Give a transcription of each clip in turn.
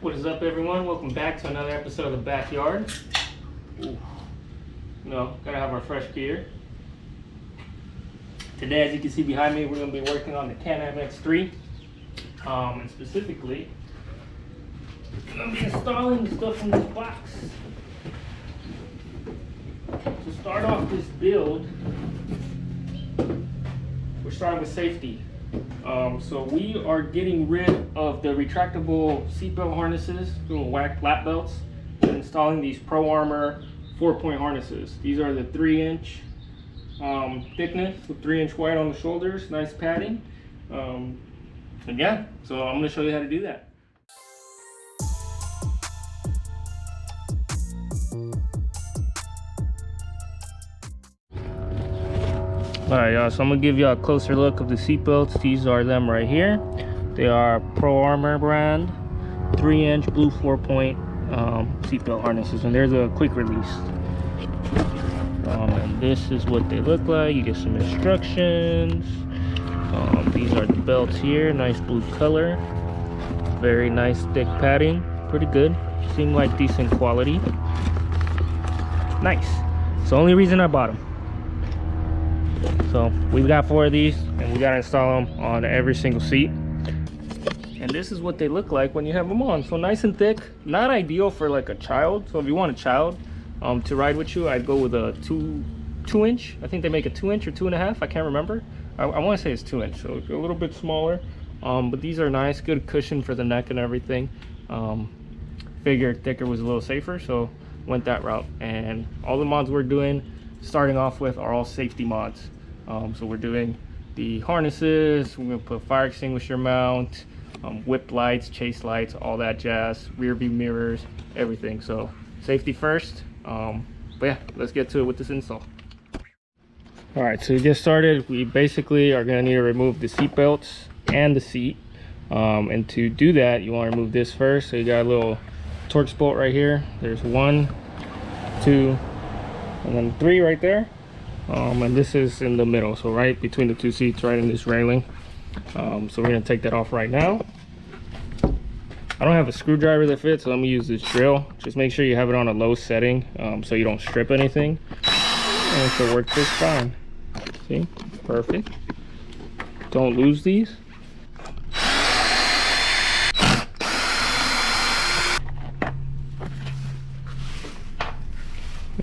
What is up, everyone? Welcome back to another episode of The Backyard. Ooh. Gotta have our fresh gear. Today, as you can see behind me, we're gonna be working on the Canam X3. And specifically, we're gonna be installing the stuff in this box. To start off this build, we're starting with safety. So we are getting rid of the retractable seatbelt harnesses, little lap belts, and installing these Pro Armor 4-point harnesses. These are the 3-inch thickness with 3-inch white on the shoulders, nice padding. And yeah, so I'm gonna show you how to do that. Alright, y'all, so I'm gonna give you a closer look of the seat belts. These are them right here. They are Pro Armor brand 3-inch blue 4-point seat belt harnesses, and there's a quick release. And this is what they look like. You get some instructions. These are the belts here, nice blue color, very nice thick padding, pretty good, seem like decent quality. Nice. It's the only reason I bought them. So we've got 4 of these, and we got to install them on every single seat. And this is what they look like when you have them on. So nice and thick, not ideal for like a child. So if you want a child to ride with you, I'd go with a 2-inch. I think they make a 2-inch or 2.5. I can't remember. I want to say it's 2-inch, so a little bit smaller. But these are nice, good cushion for the neck and everything. Figured thicker was a little safer, so went that route. And all the mods we're doing, starting off with, are all safety mods. So we're doing the harnesses, we're gonna put fire extinguisher mount, whip lights, chase lights, all that jazz, rear view mirrors, everything. So safety first. But yeah, let's get to it with this install. All right, so to get started, we basically are gonna need to remove the seat belts and the seat. And to do that, you wanna remove this first. So you got a little Torx bolt right here. There's 1, 2, and then 3 right there. And this is in the middle, so right between the 2 seats, right in this railing. So we're gonna take that off right now. I don't have a screwdriver that fits, so I'm gonna use this drill. Just make sure you have it on a low setting, so you don't strip anything, and it should work just fine. See, perfect. Don't lose these.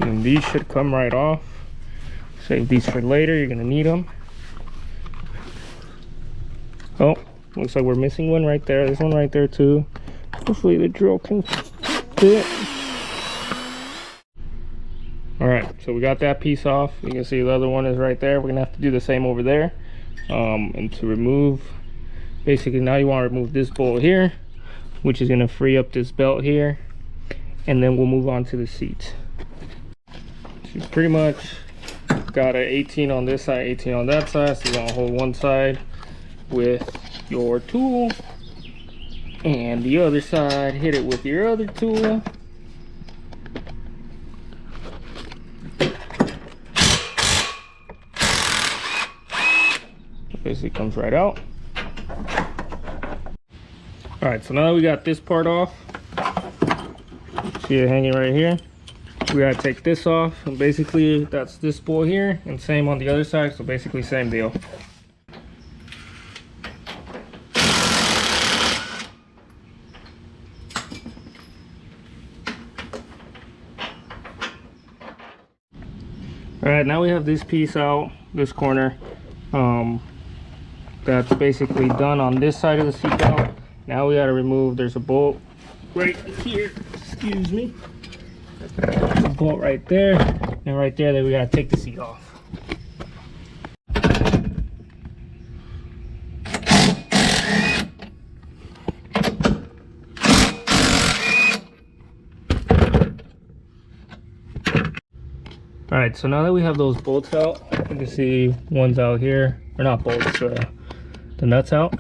And these should come right off. Save these for later, you're gonna need them. Oh, looks like we're missing one right there. There's one right there too. Hopefully the drill can fit. All right, so we got that piece off. You can see the other one is right there. We're gonna have to do the same over there. And to remove, basically now you wanna remove this bolt here, which is gonna free up this belt here. And then we'll move on to the seats. So pretty much got an 18 on this side, 18 on that side. So you want to hold one side with your tool, and the other side hit it with your other tool. Basically comes right out. All right, so now that we got this part off, see it hanging right here, we gotta take this off, and basically that's this bolt here, and same on the other side. So basically same deal. All right, now we have this piece out, this corner. That's basically done on this side of the seat belt. Now we gotta remove, there's a bolt right here, excuse me. There's a bolt right there, and right there that we gotta take the seat off. All right, so now that we have those bolts out, you can see one's out here, or not bolts, the nuts out,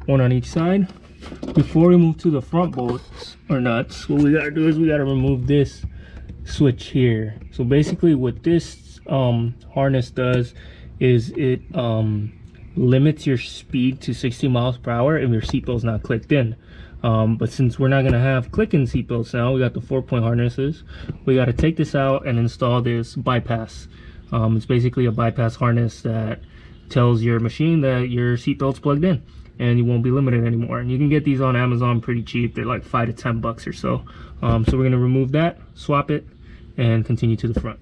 one on each side. Before we move to the front bolts or nuts, what we gotta do is we gotta remove this switch here. So basically what this harness does is it limits your speed to 60 miles per hour if your seatbelt's not clicked in. But since we're not going to have click-in seatbelts now, we got the 4-point harnesses. We got to take this out and install this bypass. It's basically a bypass harness that tells your machine that your seatbelt's plugged in and you won't be limited anymore. And you can get these on Amazon pretty cheap. They're like $5 to $10 or so. So we're going to remove that, swap it, and continue to the front.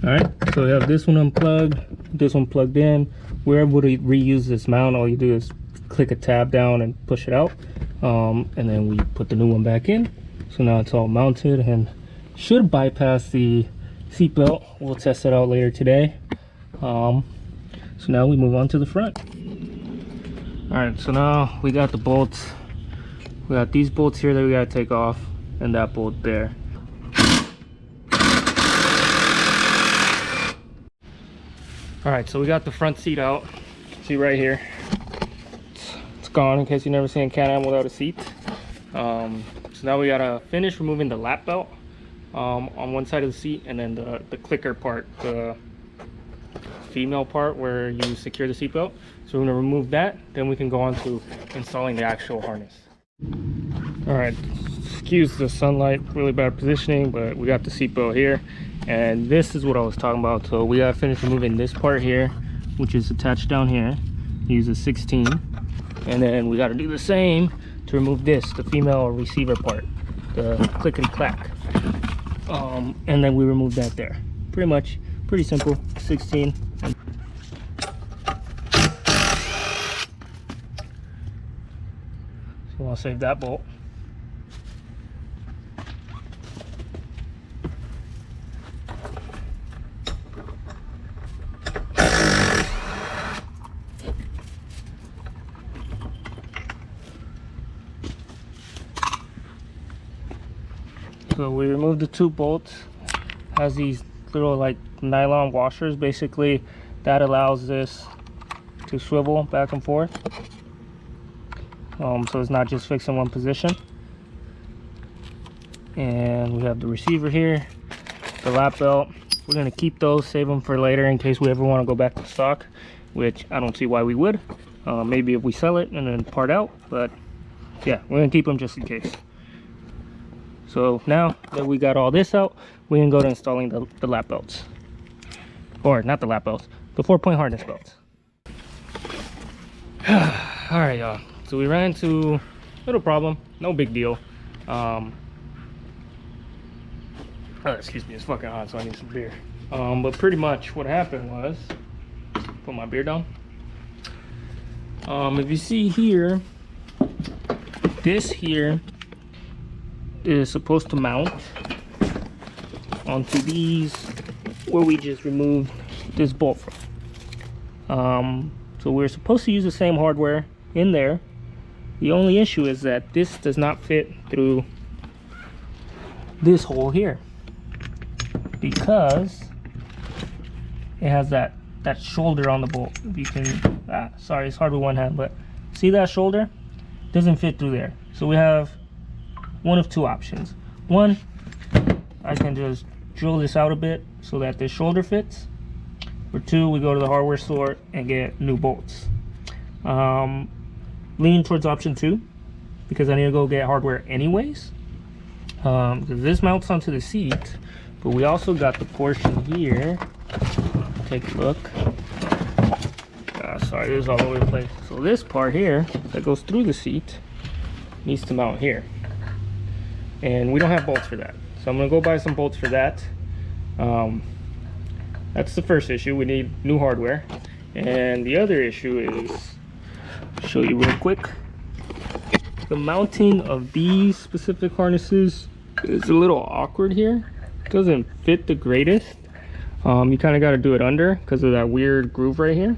All right, so we have this one unplugged, this one plugged in. We're able to reuse this mount. All you do is click a tab down and push it out, and then we put the new one back in. So now it's all mounted and should bypass the seatbelt. We'll test it out later today. So now we move on to the front. All right, so now we got the bolts. We got these bolts here that we got to take off, and that bolt there. All right, so we got the front seat out. See right here, it's gone, in case you've never seen a Can-Am without a seat. So now we gotta finish removing the lap belt on one side of the seat, and then the clicker part, the female part where you secure the seat belt. So we're gonna remove that, then we can go on to installing the actual harness. All right, excuse the sunlight, really bad positioning, but we got the seat belt here. And this is what I was talking about. So we gotta finish removing this part here, which is attached down here. Use a 16, and then we gotta do the same to remove this, the female receiver part, the click and clack. And then we remove that there. Pretty simple. 16. So I'll save that bolt. So we removed the 2 bolts. Has these little like nylon washers. Basically that allows this to swivel back and forth, so it's not just fixed in one position. And we have the receiver here, the lap belt. We're going to keep those, save them for later in case we ever want to go back to stock, which I don't see why we would. Maybe if we sell it and then part out, but yeah, we're going to keep them just in case. So now that we got all this out, we can go to installing the lap belts. Or not the lap belts, the 4-point harness belts. All right, y'all. So we ran into a little problem, no big deal. Excuse me, it's fucking hot, so I need some beer. But pretty much what happened was, put my beer down. If you see here, this here is supposed to mount onto these where we just removed this bolt from. So we're supposed to use the same hardware in there. The only issue is that this does not fit through this hole here because it has that shoulder on the bolt. If you can, sorry, it's hard with one hand, but see that shoulder? Doesn't fit through there. So we have one of 2 options. One, I can just drill this out a bit so that this shoulder fits. Or 2, we go to the hardware store and get new bolts. Lean towards option 2 because I need to go get hardware anyways. Because this mounts onto the seat, but we also got the portion here. Take a look. Sorry, this is all over the place. So this part here that goes through the seat needs to mount here. And we don't have bolts for that. So I'm gonna go buy some bolts for that. That's the first issue. We need new hardware. And the other issue is, I'll show you real quick. The mounting of these specific harnesses is a little awkward here. It doesn't fit the greatest. You kind of got to do it under because of that weird groove right here.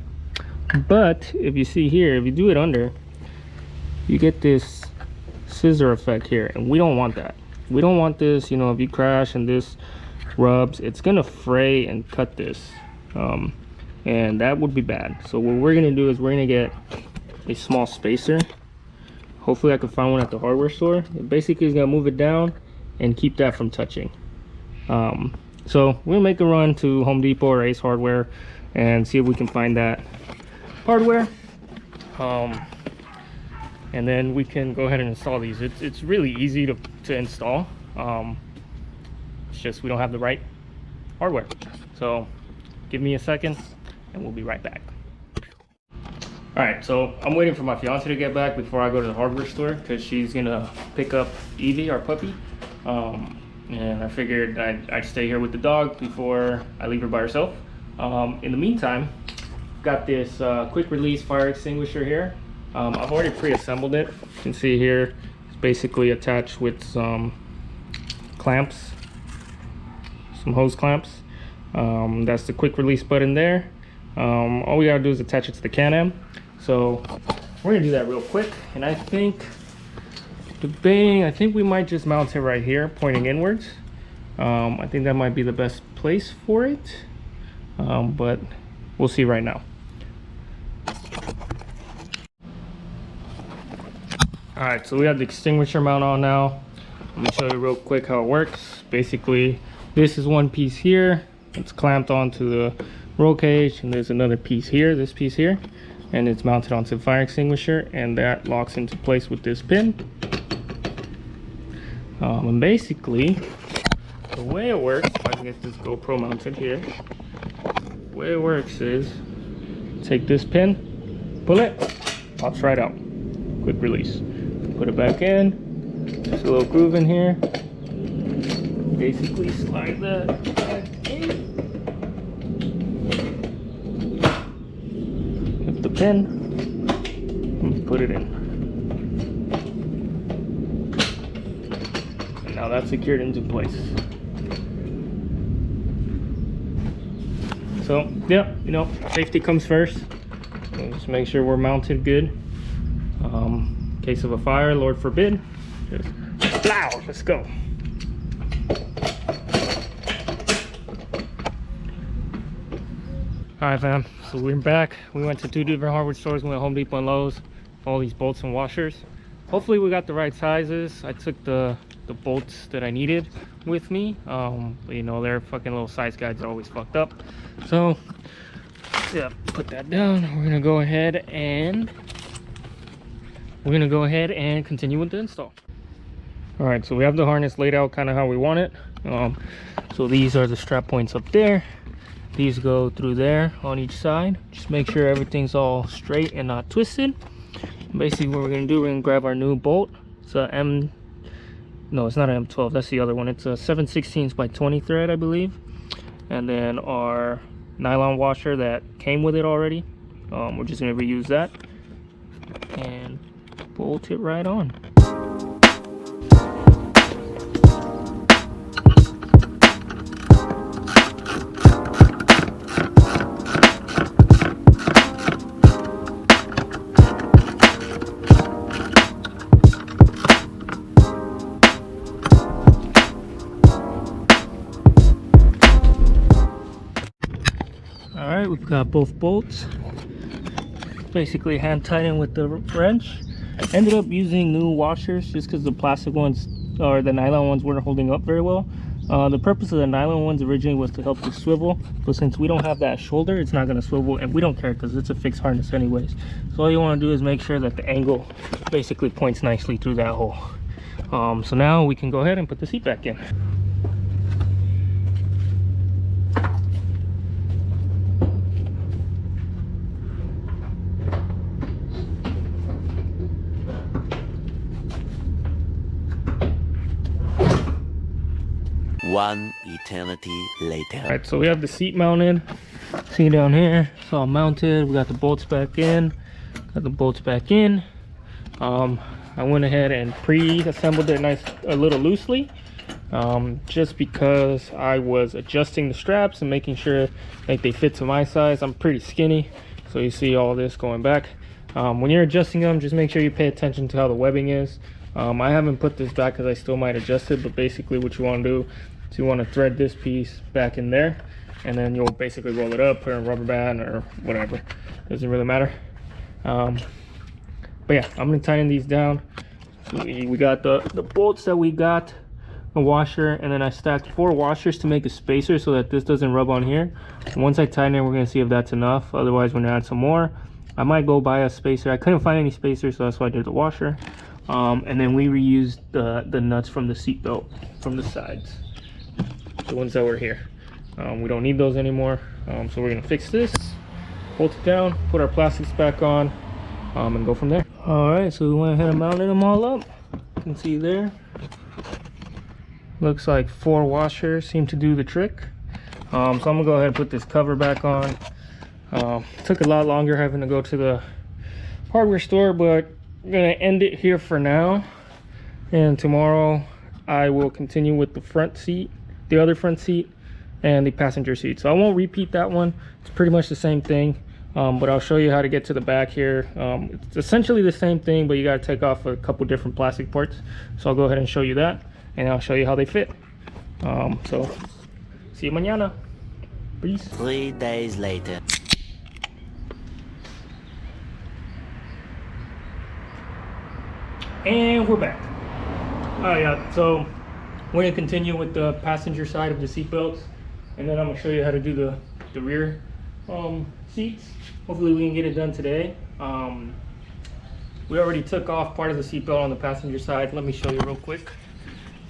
But if you see here, if you do it under, you get this scissor effect here, and we don't want that. We don't want this, you know, if you crash and this rubs, it's gonna fray and cut this, and that would be bad. So what we're gonna do is we're gonna get a small spacer. Hopefully I can find one at the hardware store. It basically is gonna move it down and keep that from touching. So we'll make a run to Home Depot or Ace Hardware and see if we can find that hardware. and then we can go ahead and install these. It's really easy to install. It's just we don't have the right hardware. So give me a second and we'll be right back. All right, so I'm waiting for my fiance to get back before I go to the hardware store, because she's gonna pick up Evie, our puppy. And I figured I'd stay here with the dog before I leave her by herself. In the meantime, got this quick release fire extinguisher here. I've already pre-assembled it. You can see here, it's basically attached with some clamps, some hose clamps. That's the quick release button there. All we gotta do is attach it to the Canam. So we're gonna do that real quick, and I think we might just mount it right here, pointing inwards. I think that might be the best place for it, but we'll see right now. All right, so we have the extinguisher mount on now. Let me show you real quick how it works. Basically, this is one piece here. It's clamped onto the roll cage, and there's another piece here, this piece here, and it's mounted onto the fire extinguisher, and that locks into place with this pin. And basically, the way it works, if I can get this GoPro mounted here, the way it works is take this pin, pull it, pops right out. Quick release. Put it back in. There's a little groove in here. Basically slide that back in. Lift the pin and put it in. And now that's secured into place. So yeah, you know, safety comes first. So just make sure we're mounted good. In case of a fire, Lord forbid, just plow, let's go. All right, fam, so we're back. We went to 2 different hardware stores. We went Home Depot and Lowe's for all these bolts and washers. Hopefully we got the right sizes. I took the bolts that I needed with me. But you know, their fucking little size guides are always fucked up. So yeah, put that down. We're gonna go ahead and continue with the install. All right, so we have the harness laid out kind of how we want it. So these are the strap points up there. These go through there on each side. Just make sure everything's all straight and not twisted. Basically what we're gonna do, we're gonna grab our new bolt. It's a no, it's not an M12, that's the other one. It's a 7/16 by 20 thread, I believe. And then our nylon washer that came with it already. We're just gonna reuse that and bolt it right on. All right, we've got both bolts. Basically hand tighten with the wrench. Ended up using new washers just because the plastic ones or the nylon ones weren't holding up very well. The purpose of the nylon ones originally was to help the swivel, but since we don't have that shoulder, it's not going to swivel, and we don't care because it's a fixed harness anyways. So all you want to do is make sure that the angle basically points nicely through that hole. So now we can go ahead and put the seat back in. One eternity later. All right, so we have the seat mounted. See down here, it's all mounted. We got the bolts back in. Got the bolts back in. I went ahead and pre-assembled it a little loosely, just because I was adjusting the straps and making sure like they fit to my size. I'm pretty skinny, so you see all this going back. When you're adjusting them, just make sure you pay attention to how the webbing is. I haven't put this back because I still might adjust it, but basically what you want to do is you want to thread this piece back in there, and then you'll basically roll it up, put it in a rubber band or whatever. Doesn't really matter. But yeah, I'm gonna tighten these down. We got the bolts that we got, a washer, and then I stacked 4 washers to make a spacer so that this doesn't rub on here. And once I tighten it, we're gonna see if that's enough. Otherwise, we're gonna add some more. I might go buy a spacer. I couldn't find any spacers, so that's why I did the washer. And then we reused the nuts from the seat belt from the sides, the ones that were here. We don't need those anymore, so we're gonna fix this, bolt it down, put our plastics back on, and go from there. All right, so we went ahead and mounted them all up. You can see there, looks like 4 washers seem to do the trick. So I'm gonna go ahead and put this cover back on. Took a lot longer having to go to the hardware store, but I'm gonna end it here for now, and tomorrow I will continue with the front seat, the other front seat, and the passenger seat. So I won't repeat that one. It's pretty much the same thing, but I'll show you how to get to the back here. It's essentially the same thing, but you got to take off a couple different plastic parts. So I'll go ahead and show you that, and I'll show you how they fit. So see you mañana. Peace. 3 days later. And we're back. Oh yeah, so we're gonna continue with the passenger side of the seat belts, and then I'm gonna show you how to do the rear seats. Hopefully we can get it done today. We already took off part of the seat belt on the passenger side. Let me show you real quick.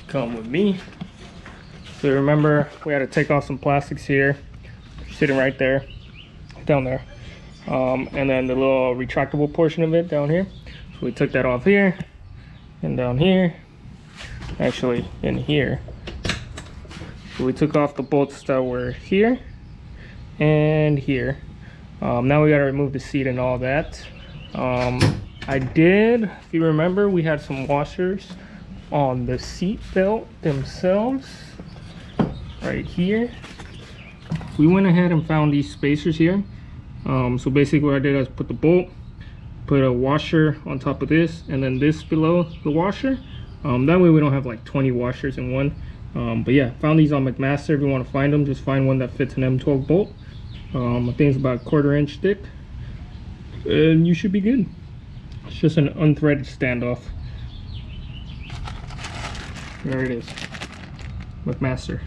Come with me. So remember, we had to take off some plastics here, sitting right there, down there, and then the little retractable portion of it down here. So we took that off here and down here, actually in here. So we took off the bolts that were here and here. Now we got to remove the seat and all that. I did, if you remember, we had some washers on the seat belt themselves right here. We went ahead and found these spacers here. So basically what I did is put the bolt, put a washer on top of this, and then this below the washer. That way we don't have like 20 washers in one. But yeah, found these on McMaster. If you want to find them, just find one that fits an M12 bolt. I think it's about 1/4 inch thick, and you should be good. It's just an unthreaded standoff. There it is, McMaster.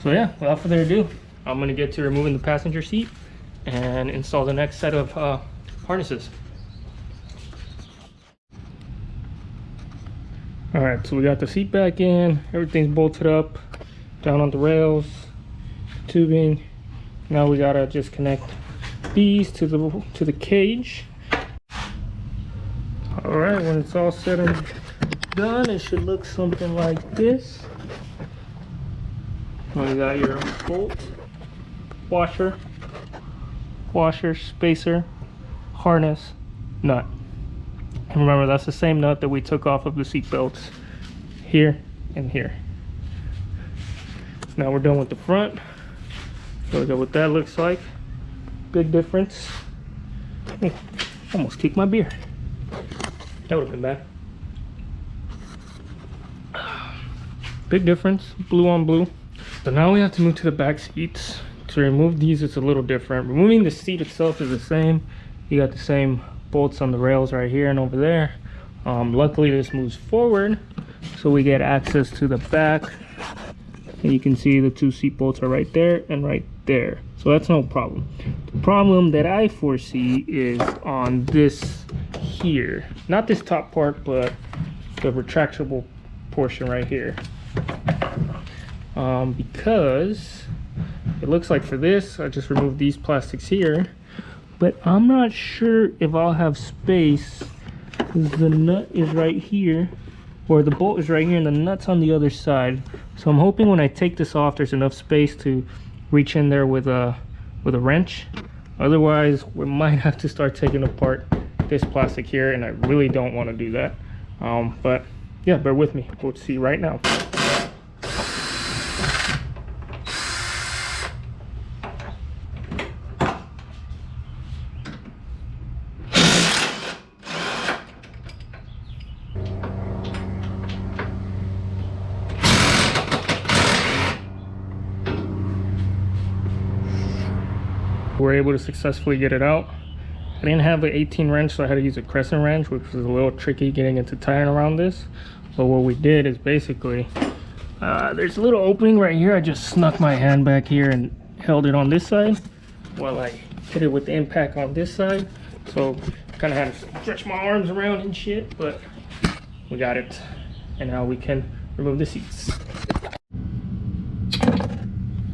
So yeah, without further ado, I'm gonna get to removing the passenger seat and install the next set of harnesses. All right, so we got the seat back in, everything's bolted up, down on the rails, tubing. Now we gotta just connect these to the cage. All right, when it's all said and done, it should look something like this. You got your bolt, washer, spacer, harness, nut. And remember, that's the same nut that we took off of the seat belts here and here. Now we're done with the front. So look at what that looks like. Big difference. Oh, almost kicked my beer. That would have been bad. Big difference, blue on blue. So now we have to move to the back seats. To remove these, it's a little different. Removing the seat itself is the same. You got the same bolts on the rails right here and over there. Luckily this moves forward, so we get access to the back. And you can see the 2 seat bolts are right there and right there. So that's no problem. The problem that I foresee is on this here. Not this top part, but the retractable portion right here. Because it looks like for this, I just removed these plastics here, but I'm not sure if I'll have space, because the nut is right here, or the bolt is right here and the nut's on the other side. So I'm hoping when I take this off, there's enough space to reach in there with a wrench. Otherwise, we might have to start taking apart this plastic here, and I really don't want to do that. But yeah, bear with me. We'll see right now. We're able to successfully get it out. I didn't have an 18 wrench, so I had to use a crescent wrench, which was a little tricky getting into tying around this. But what we did is basically, there's a little opening right here. I just snuck my hand back here and held it on this side while I hit it with the impact on this side. So kind of had to stretch my arms around and shit, but we got it. And now we can remove the seats.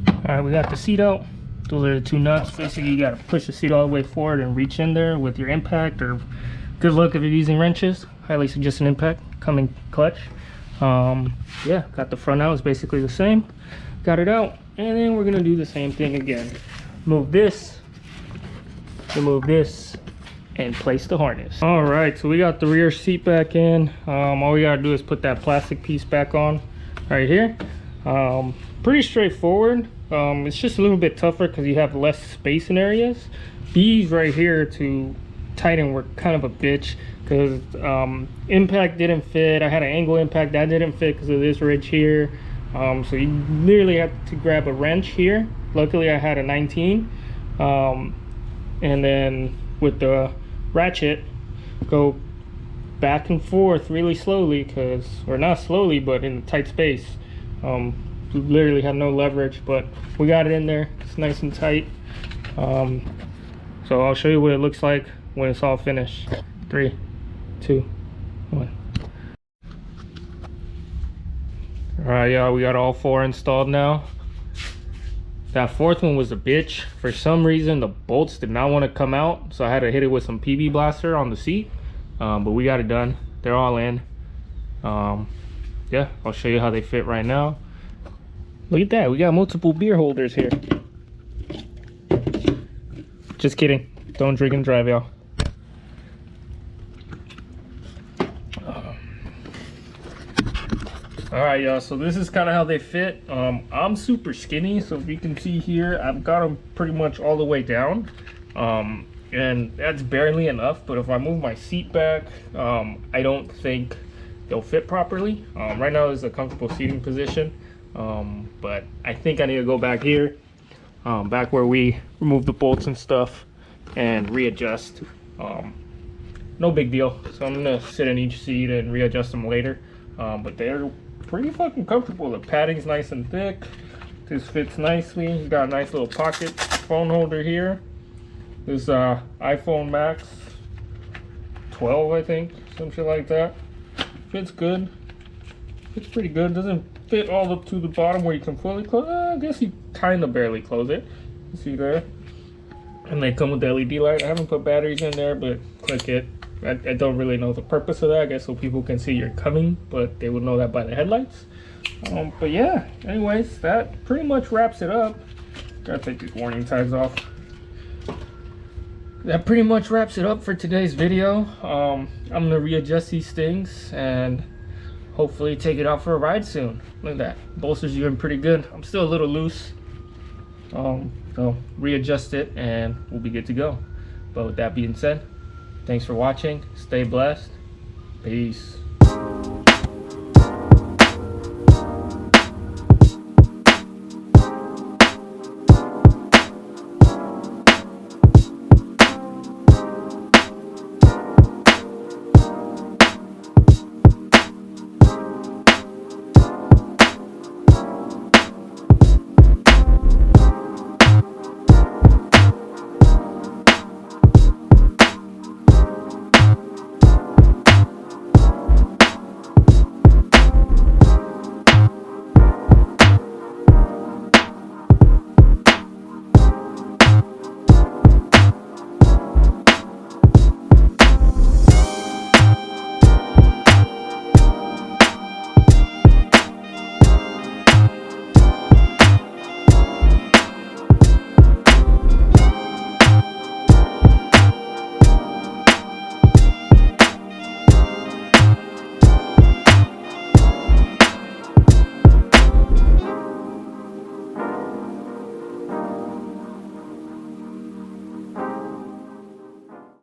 All right, we got the seat out. Those are the two nuts. Basically, you gotta push the seat all the way forward and reach in there with your impact, or good luck if you're using wrenches. Highly suggest an impact coming clutch. Yeah, got the front out. It's basically the same. Got it out, and then we're gonna do the same thing again. Remove this, and place the harness. All right, so we got the rear seat back in. All we gotta do is put that plastic piece back on right here. Pretty straightforward. It's just a little bit tougher because you have less space in areas. These right here to tighten were kind of a bitch because impact didn't fit. I had an angle impact that didn't fit because of this ridge here. So you literally have to grab a wrench here. Luckily I had a 19, and then with the ratchet go back and forth really slowly, because, or not slowly, but in a tight space. Literally have no leverage, but we got it in there. It's nice and tight. So I'll show you what it looks like when it's all finished. 3, 2, 1. All right, yeah, we got all 4 installed now. That 4th one was a bitch. For some reason, the bolts did not want to come out, so I had to hit it with some PB blaster on the seat. But we got it done. They're all in. Yeah, I'll show you how they fit right now. Look at that, we got multiple beer holders here. Just kidding, don't drink and drive, y'all. All right, y'all, so this is kind of how they fit. I'm super skinny, so if you can see here, I've got them pretty much all the way down. And that's barely enough, but if I move my seat back, I don't think they'll fit properly. Right now is a comfortable seating position. But I think I need to go back here, back where we remove the bolts and stuff, and readjust. No big deal. So I'm gonna sit in each seat and readjust them later. But they're pretty fucking comfortable. The padding's nice and thick. This fits nicely. You got a nice little pocket phone holder here. This iPhone Max 12, I think, some shit like that. Fits good. Fits pretty good. Doesn't fit all up to the bottom where you can fully close. I guess you kind of barely close it. You see there? And they come with the LED light. I haven't put batteries in there, but click it. I don't really know the purpose of that. I guess so people can see you're coming, but they would know that by the headlights. But yeah, anyways, that pretty much wraps it up. Gotta take these warning tags off. That pretty much wraps it up for today's video. I'm gonna readjust these things and hopefully take it out for a ride soon. Look at that, bolsters are doing pretty good. I'm still a little loose, so readjust it and we'll be good to go. But with that being said, thanks for watching. Stay blessed. Peace.